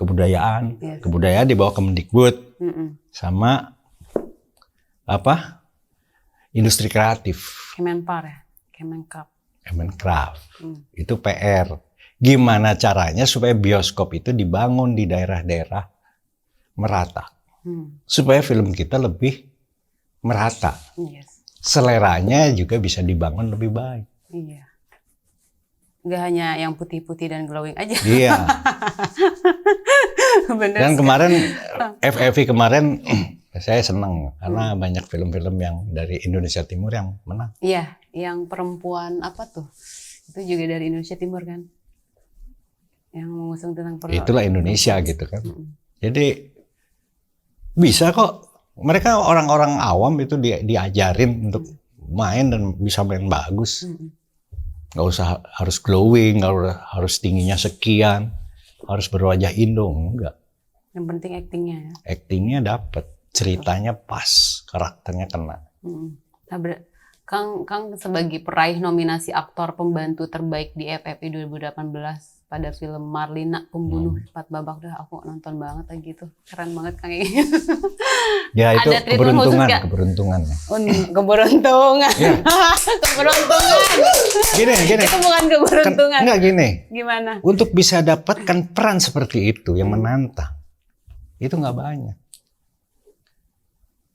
Kebudayaan dibawa ke Mendikbud sama apa? Industri kreatif. Kemenpar ya, Kemenkraf. Itu PR. Gimana caranya supaya bioskop itu dibangun di daerah-daerah merata. Supaya film kita lebih merata. Yes. Seleranya juga bisa dibangun lebih baik. Iya. Nggak hanya yang putih-putih dan glowing aja. Iya. Bener. Dan kemarin FFI kemarin saya senang karena banyak film-film yang dari Indonesia Timur yang menang. Iya, yang perempuan apa tuh? Itu juga dari Indonesia Timur kan? Yang mengusung tentang Itulah Indonesia gitu kan. Jadi bisa kok. Mereka orang-orang awam itu diajarin untuk main dan bisa main bagus. Nggak usah harus glowing, nggak harus tingginya sekian, harus berwajah Indo, enggak. Yang penting aktingnya ya. Aktingnya dapet, ceritanya pas, karakternya kena. Nah, Kang sebagai peraih nominasi aktor pembantu terbaik di FFI 2018, pada film Marlina Pembunuh 4 Babak. Udah aku nonton banget lagi itu. Keren banget Kang Egy. Ya itu Ada treatment khusus keberuntungan, nggak? keberuntungan. Keberuntungan. Iya. Keberuntungan. Gini. Itu bukan keberuntungan. Enggak gini. Gimana? Untuk bisa dapatkan peran seperti itu yang menantang, itu nggak banyak.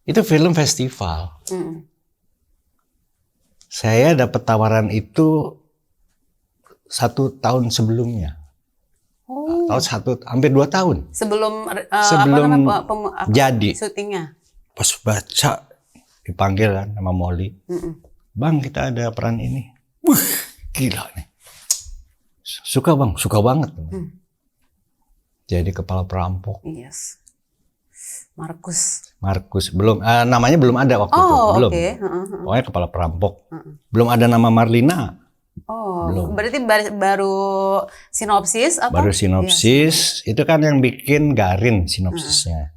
Itu film festival. Saya dapat tawaran itu 1 tahun sebelumnya. Oh. Hampir 2 tahun. Sebelum Sebelum jadi. syutingnya. Pas baca dipanggil kan sama Molly. Bang, kita ada peran ini. Wih, gila nih. Suka bang, suka banget. Jadi kepala perampok. Yes. Markus belum, namanya belum ada waktu itu. Belum. Okay. Pokoknya kepala perampok. Belum ada nama Marlina. Belum. Berarti baru sinopsis apa? Baru sinopsis. Itu kan yang bikin Garin sinopsisnya.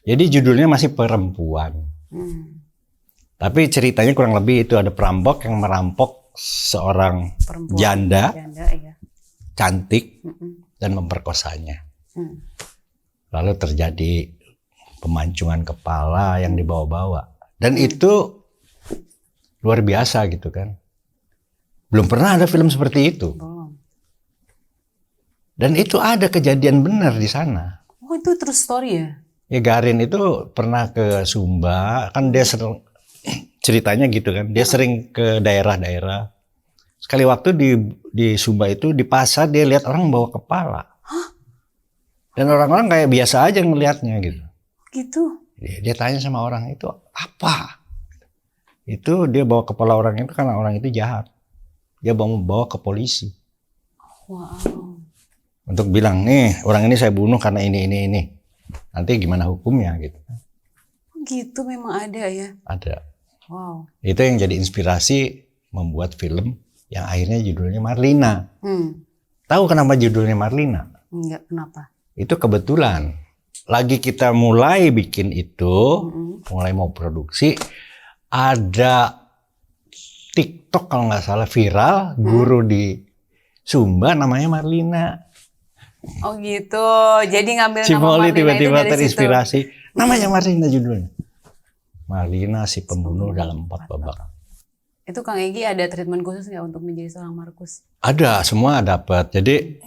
Jadi judulnya masih perempuan. Tapi ceritanya kurang lebih itu ada perampok yang merampok seorang Perempuan. janda Iya. cantik dan memperkosanya. Lalu terjadi pemancingan kepala yang dibawa-bawa. Dan itu luar biasa gitu kan. Belum pernah ada film seperti itu. Dan itu ada kejadian benar di sana. Oh, itu true story ya? Ya Garin itu pernah ke Sumba, kan dia sering ceritanya gitu kan. Dia sering ke daerah-daerah. Sekali waktu di Sumba itu di pasar dia lihat orang bawa kepala. Dan orang-orang kayak biasa aja ngelihatnya gitu. Gitu. Dia tanya sama orang itu apa? Itu dia bawa kepala orang itu karena orang itu jahat. Dia mau bawa ke polisi. Wow. Untuk bilang nih orang ini saya bunuh karena ini. Nanti gimana hukumnya gitu. Gitu memang ada ya. Ada. Wow. Itu yang jadi inspirasi membuat film yang akhirnya judulnya Marlina. Tahu kenapa judulnya Marlina? Enggak, kenapa? Itu kebetulan lagi kita mulai bikin itu, mulai mau produksi, ada TikTok kalau nggak salah viral, guru di Sumba namanya Marlina. Oh gitu, jadi ngambil Si nama Molly Marlina tiba-tiba itu dari terinspirasi. Namanya Marlina judulnya. Marlina si pembunuh dalam 4 babak. Itu Kang Egy ada treatment khusus nggak untuk menjadi seorang Markus? Ada, semua dapat. Jadi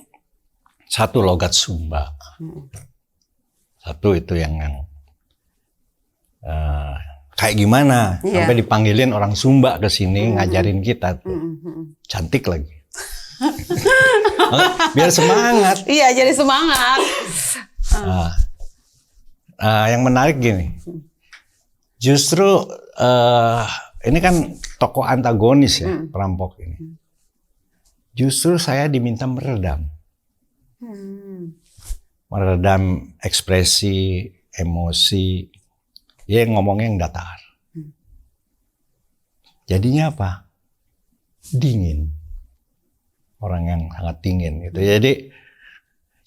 satu logat Sumba. Satu itu yang kayak gimana sampai dipanggilin orang Sumba ke sini ngajarin kita tuh. Cantik lagi. Biar semangat. Iya, jadi semangat. Yang menarik gini. Justru ini kan tokoh antagonis ya, perampok ini. Justru saya diminta meredam. Meredam ekspresi, emosi, dia ngomongnya yang datar. Jadinya apa? Dingin. Orang yang sangat dingin gitu. Jadi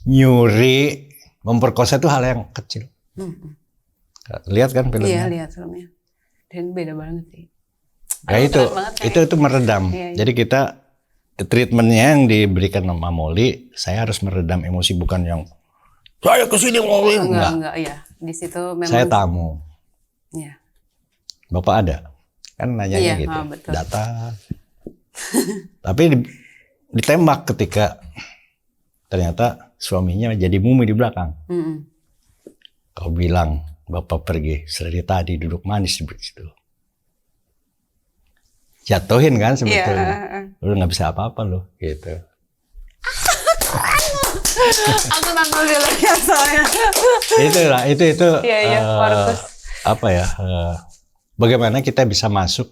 nyuri, memperkosa itu hal yang kecil. Lihat kan filmnya? Iya, lihat filmnya. Dan beda banget sih. Ya itu meredam. Iya. Jadi kita treatmentnya yang diberikan sama Molly, saya harus meredam emosi, bukan yang saya kesini Molly. Enggak, ya. Di situ memang Saya tamu. Iya. Bapak ada? Kan nanyanya gitu. Betul. Data. Tapi ditembak ketika ternyata suaminya jadi mumi di belakang. Kau bilang Bapak pergi, dari tadi duduk manis di situ. Jatuhin kan sebetulnya. Lu nggak bisa apa-apa loh gitu. Aku nonton filmnya soalnya. Itu Iya, Markus. apa ya? Bagaimana kita bisa masuk?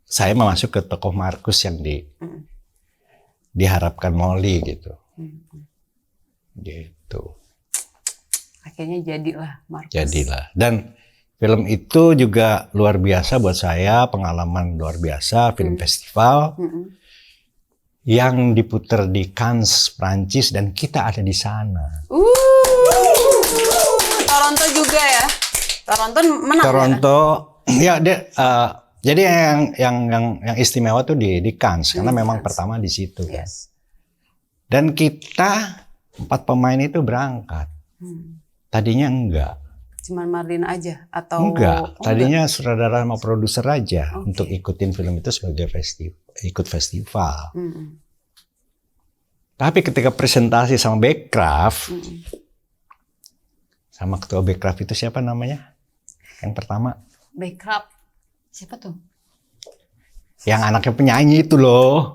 Saya masuk ke tokoh Markus yang diharapkan Molly gitu. Gitu. Akhirnya jadilah Markus. Jadilah. Dan film itu juga luar biasa buat saya, pengalaman luar biasa, film festival yang diputar di Cannes, Prancis, dan kita ada di sana. Toronto juga ya. Toronto menang. Toronto, ya dia. Jadi yang istimewa tuh di Cannes karena memang Cannes. pertama di situ kan. Yes. Dan kita 4 pemain itu berangkat. Tadinya enggak. Cuman Marlina aja atau Enggak. Oh, Tadinya sutradara sama produser aja Oke. untuk ikutin film itu sebagai ikut festival. Tapi ketika presentasi sama Backcraft, sama ketua Backcraft itu siapa namanya? Yang pertama, Backcraft. Siapa tuh? yang anaknya penyanyi itu loh,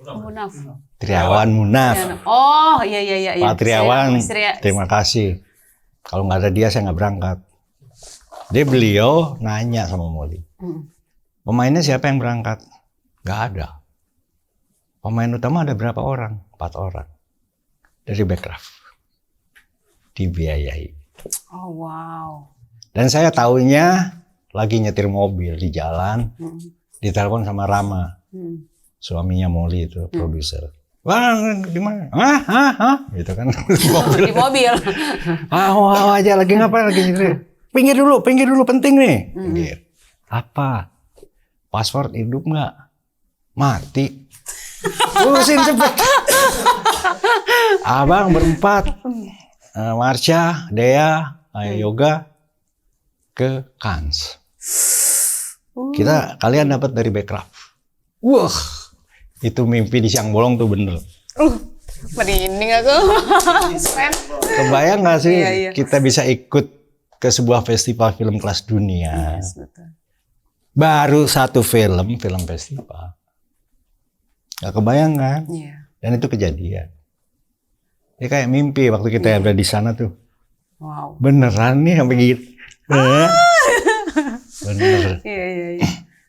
Munaf. Triawan Munaf. Oh, iya. Pak Triawan, Saya- terima kasih. Kalau nggak ada dia saya nggak berangkat. Beliau nanya sama Molly, pemainnya siapa yang berangkat? Nggak ada. Pemain utama ada berapa orang? 4 orang. Dari Backcraft. Dibiayai. Oh, wow. Dan saya taunya lagi nyetir mobil di jalan, ditelepon sama Rama, suaminya Molly itu, produser. Wah, di mana? Gitu kan. Di mobil. Wah, aja lagi ngapain lagi nyetir? Pinggir dulu, penting nih. Pinggir. Apa? Paspor hidup nggak? Mati. Urusin cepet. Abang berempat, Marsha, Dea, Yoga ke Cannes. Kalian dapat dari Backcraft. Wah, itu mimpi di siang bolong tuh bener. Merinding aku. Keren. Kebayang nggak sih Iya. kita bisa ikut ke sebuah festival film kelas dunia? Yes, betul. Baru satu film festival. Gak kebayang kan? Iya. Dan itu kejadian. Ini kayak mimpi waktu kita ada di sana tuh. Wow. Beneran nih sampai gitu. Bener. Iya.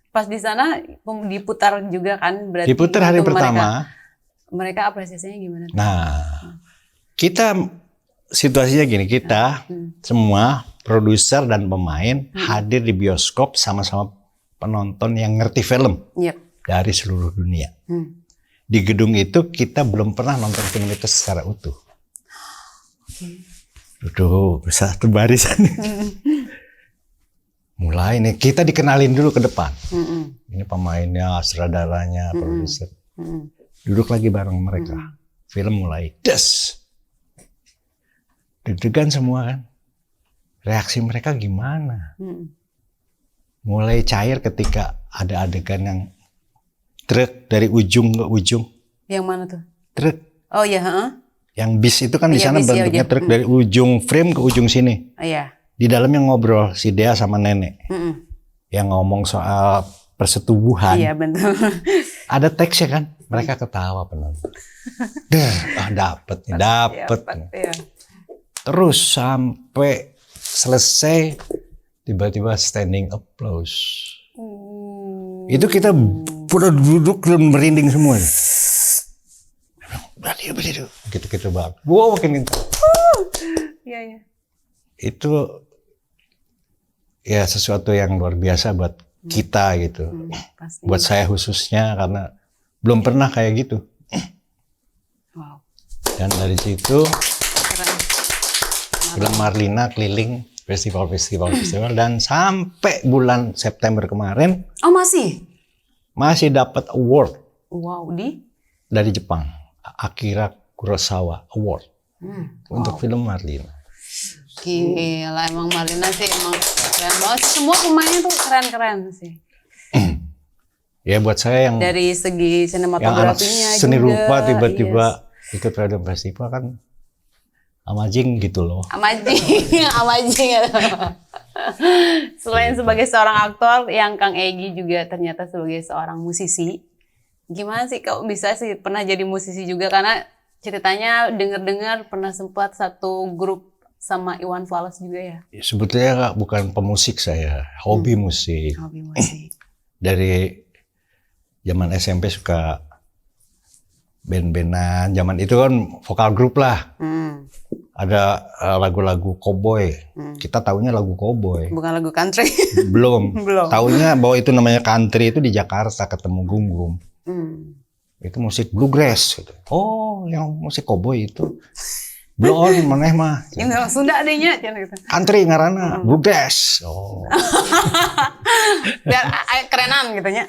Pas di sana diputar juga kan berarti. Diputar hari waktu pertama. Mereka apresiasinya gimana? Nah, kita situasinya gini, kita semua produser dan pemain hadir di bioskop sama-sama penonton yang ngerti film Yep. dari seluruh dunia. Di gedung itu kita belum pernah nonton film itu secara utuh. Duduk satu barisan. Mulai nih kita dikenalin dulu ke depan. Ini pemainnya, sutradaranya, produser. Duduk lagi bareng mereka. Film mulai des. Deg-degan semua kan. Reaksi mereka gimana? Mulai cair ketika ada adegan yang truk dari ujung ke ujung. Yang mana tuh? Truk. Oh iya, heeh. Yang bis itu kan di Iya, sana bis, iya, bentuknya iya. truk dari ujung frame ke ujung sini. Oh iya. Di dalamnya ngobrol si Dea sama Nenek. Yang ngomong soal persetubuhan. Iya, betul. Ada teksnya kan? Mereka ketawa penonton. Dapet. Iya. Terus sampai selesai tiba-tiba standing applause. Itu kita udah duduk dan merinding semua. Berdiri. Gitu-gitu banget. Wow, makin Iya. itu ya sesuatu yang luar biasa buat kita gitu. Pasti. Buat saya khususnya karena belum pernah kayak gitu. Wow. Dan dari situ Keren. film Marlina keliling festival dan sampai bulan September kemarin Oh, masih dapat award Wow, di? dari Jepang, Akira Kurosawa Award untuk film Marlina. Gila, emang Marlina sih emang keren banget. Semua pemainnya tuh keren-keren sih. Ya buat saya yang Dari segi anak sinematografinya seni juga. rupa tiba-tiba Yes. ikut film festival kan amazing gitu loh. Amazing. Selain sebagai seorang aktor, yang Kang Egy juga ternyata sebagai seorang musisi. Gimana sih kok bisa sih pernah jadi musisi juga? Karena ceritanya dengar-dengar pernah sempat satu grup sama Iwan Fals juga ya. Sebetulnya bukan pemusik saya, hobi musik. Hobi musik. Dari zaman SMP suka band-bandan. Zaman itu kan vokal grup lah. Ada lagu-lagu cowboy. Kita taunya lagu cowboy. Bukan lagu country. Belum. Belum. Taunya bahwa itu namanya country itu di Jakarta ketemu Gum-Gum. Itu musik bluegrass gitu. Oh, yang musik cowboy itu Blow on maneh mah. Yang Sunda adanya gitu. Country ngaranna bluegrass. Oh. Biar kerenan gitu nya.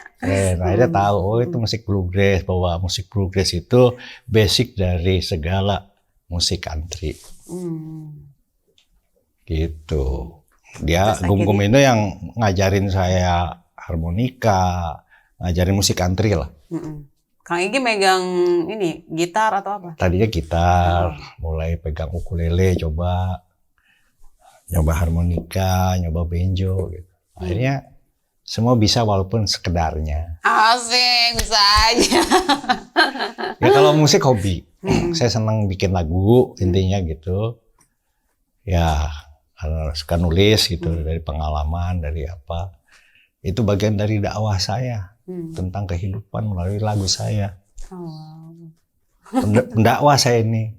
Nah, dia tahu itu musik bluegrass, bahwa musik bluegrass itu basic dari segala musik country. Gitu. Dia Gum ini yang ngajarin saya harmonika, ngajarin musik country lah. Kang Egi megang ini gitar atau apa? Tadinya gitar, mulai pegang ukulele, nyoba harmonika, nyoba banjo gitu. Akhirnya semua bisa walaupun sekedarnya. Asik, bisa aja. Ya kalau musik hobi, saya senang bikin lagu intinya gitu. Ya suka nulis gitu dari pengalaman, dari apa. Itu bagian dari dakwah saya tentang kehidupan melalui lagu saya. Pendakwah saya ini.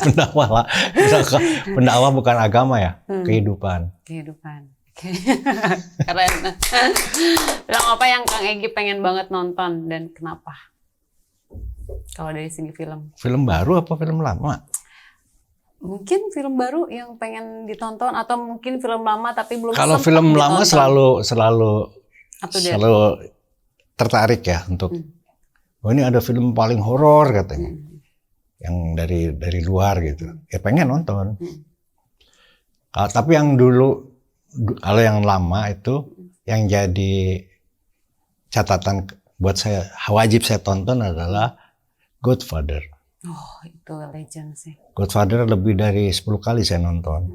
Pendakwah lah. Pendakwah bukan agama ya, kehidupan. Kehidupan. Keren. Film apa yang Kang Egi pengen banget nonton dan kenapa? Kalau dari segi film. Film baru apa film lama? Mungkin film baru yang pengen ditonton atau mungkin film lama tapi belum Kalau sempat film lama ditonton. selalu tertarik ya untuk ini ada film paling horor katanya. Yang dari luar gitu. Ya pengen nonton. Tapi yang dulu kalau yang lama itu yang jadi catatan buat saya wajib saya tonton adalah Godfather. Oh, itu legend sih. Godfather lebih dari 10 kali saya nonton.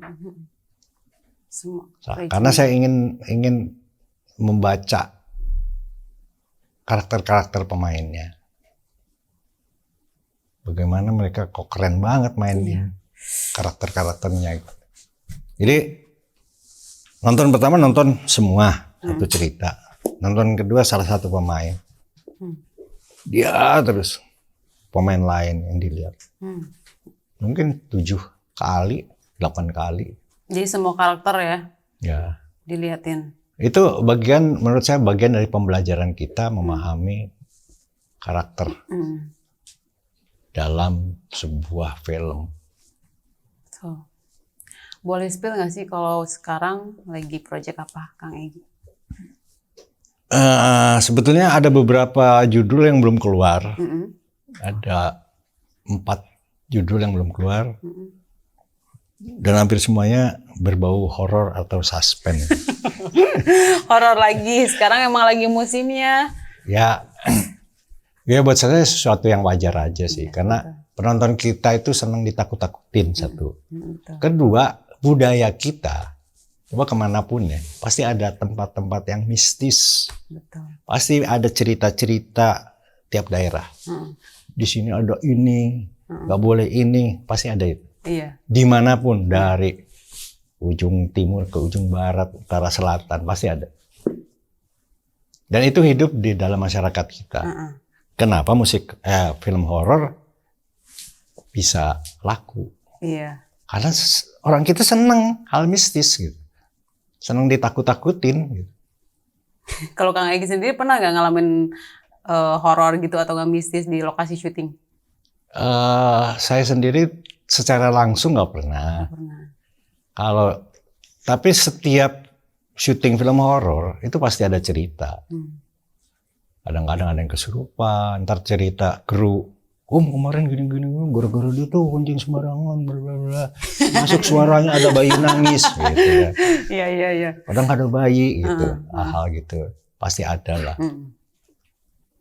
Legend. Karena saya ingin membaca karakter-karakter pemainnya. Bagaimana mereka kok keren banget mainnya. Karakter-karakternya. Jadi nonton pertama nonton semua satu cerita. Nonton kedua salah satu pemain. Dia terus pemain lain yang dilihat. Mungkin 7 kali, 8 kali. Jadi semua karakter ya? Ya. Dilihatin. Itu menurut saya bagian dari pembelajaran kita memahami karakter dalam sebuah film. So, boleh spill nggak sih kalau sekarang lagi project apa, Kang Egi? Sebetulnya ada beberapa judul yang belum keluar. Ada 4 judul yang belum keluar. Dan hampir semuanya berbau horor atau suspense. Horor lagi, sekarang emang lagi musimnya. Ya buat saya sesuatu yang wajar aja sih. Karena penonton kita itu senang ditakut-takutin satu. Kedua, budaya kita, coba kemanapun ya, pasti ada tempat-tempat yang mistis. Betul. Pasti ada cerita-cerita tiap daerah. Di sini ada ini, nggak boleh ini, pasti ada itu. Iya. Dimanapun, dari ujung timur ke ujung barat, utara, selatan, pasti ada. Dan itu hidup di dalam masyarakat kita. Kenapa film horor bisa laku? Iya. Karena orang kita seneng hal mistis gitu. Seneng ditakut-takutin gitu. Kalau Kang Egi sendiri pernah nggak ngalamin horor gitu atau nggak mistis di lokasi syuting? Saya sendiri secara langsung nggak pernah. Tapi setiap syuting film horor itu pasti ada cerita. Kadang-kadang ada yang kesurupan, ntar cerita kru, kemarin gini-gini, gara-gara dia tuh kencing sembarangan, blablabla. Masuk suaranya ada bayi nangis, gitu ya. Iya. Kadang ada bayi gitu, hal gitu, pasti ada lah.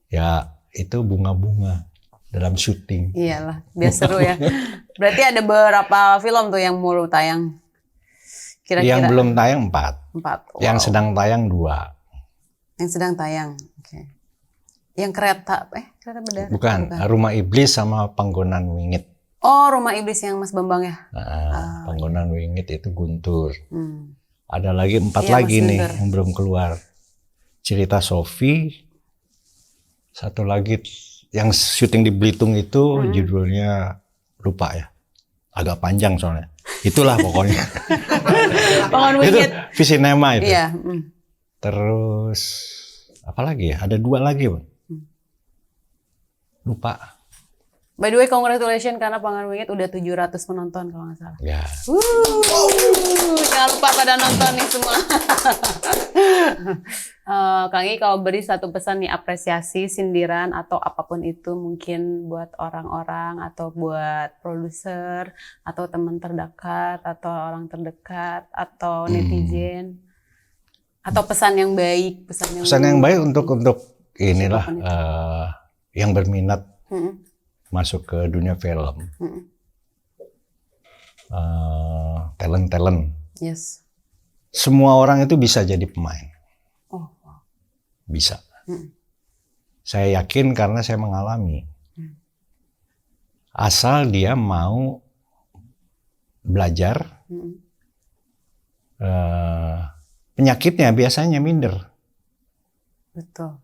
Ya itu bunga-bunga dalam syuting. Iyalah, biar seru ya. Berarti ada beberapa film tuh yang mau tayang. Kira-kira. Yang belum tayang 4. 4. Wow. Yang sedang tayang 2. Yang sedang tayang. Oke. Yang kereta berdarah? Bukan, Rumah Iblis sama Panggonan Wingit. Oh, Rumah Iblis yang Mas Bambang ya? Panggonan Wingit itu Guntur. Ada lagi 4 Iya, lagi Mas nih Guntur. yang belum keluar. Cerita Sophie. Satu lagi yang syuting di Belitung itu judulnya lupa ya. Agak panjang soalnya. Itulah pokoknya. Panggonan Itu Wingit. Visinema itu. Iya. Terus apa lagi ya? Ada 2 lagi, Bang. Lupa. By the way, congratulations karena Pangan Wingit udah 700 penonton kalau nggak salah. Ya. Jangan lupa pada nonton nih semua. Kang Egi kalau beri satu pesan nih, apresiasi, sindiran atau apapun itu mungkin buat orang-orang atau buat produser atau teman terdekat atau orang terdekat atau netizen atau pesan yang baik, pesan yang baik untuk inilah yang berminat masuk ke dunia film, talent. Yes. Semua orang itu bisa jadi pemain. Oh, wow. Bisa. Saya yakin karena saya mengalami. Asal dia mau belajar, penyakitnya biasanya minder. Betul.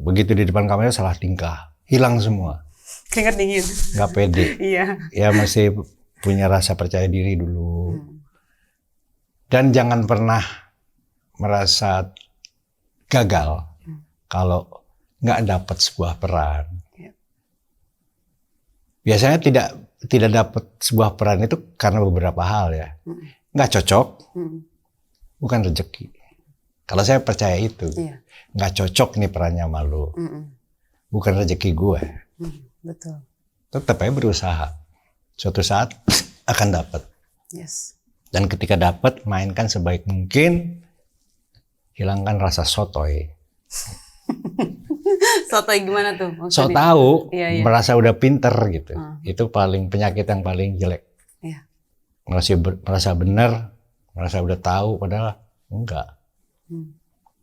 Begitu di depan kamera salah tingkah, hilang semua. Keringat dingin. Nggak pede. Iya. Ya masih punya rasa percaya diri dulu. Dan jangan pernah merasa gagal kalau nggak dapat sebuah peran. Biasanya tidak dapat sebuah peran itu karena beberapa hal ya. Nggak cocok, bukan rezeki. Kalau saya percaya itu, nggak cocok nih perannya sama lu. Bukan rezeki gue. Betul. Tetap aja berusaha. Suatu saat akan dapat. Yes. Dan ketika dapat, mainkan sebaik mungkin. Hilangkan rasa sotoy. Sotoy gimana tuh? So tahu, Iya. merasa udah pinter gitu. Itu penyakit yang paling jelek. Iya. Merasa benar, merasa udah tahu, padahal enggak.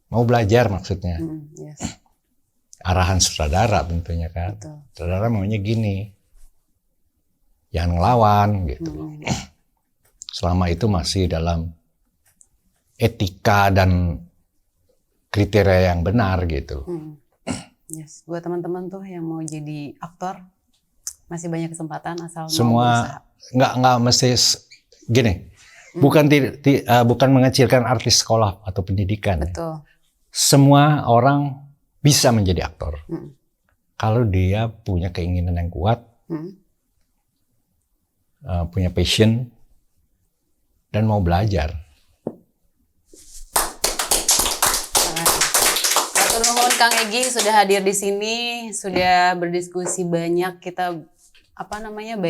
Mau belajar maksudnya. Yes. Arahan sutradara tentunya kan. Betul. Sutradara maunya gini. Jangan ngelawan gitu. Selama itu masih dalam etika dan kriteria yang benar gitu. Yes. Buat teman-teman tuh yang mau jadi aktor, masih banyak kesempatan asal mau Semua berusaha. nggak mesti gini. Bukan mengecilkan artis sekolah atau pendidikan. Ya. Betul. Semua orang bisa menjadi aktor. Kalau dia punya keinginan yang kuat, punya passion, dan mau belajar. Hatur nuhun Kang Egi sudah hadir di sini, sudah berdiskusi banyak, kita banyak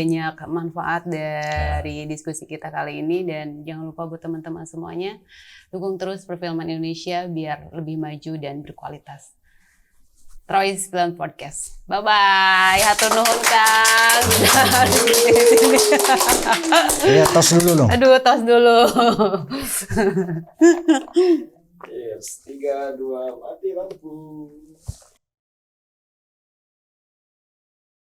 manfaat dari diskusi kita kali ini, dan jangan lupa buat teman-teman semuanya dukung terus perfilman Indonesia biar lebih maju dan berkualitas. Troy Film Podcast. Bye bye. Hatur nuhun Kang. Ya, tos dulu dong. Aduh, tos dulu. Yes, 3, 2, mati lampu.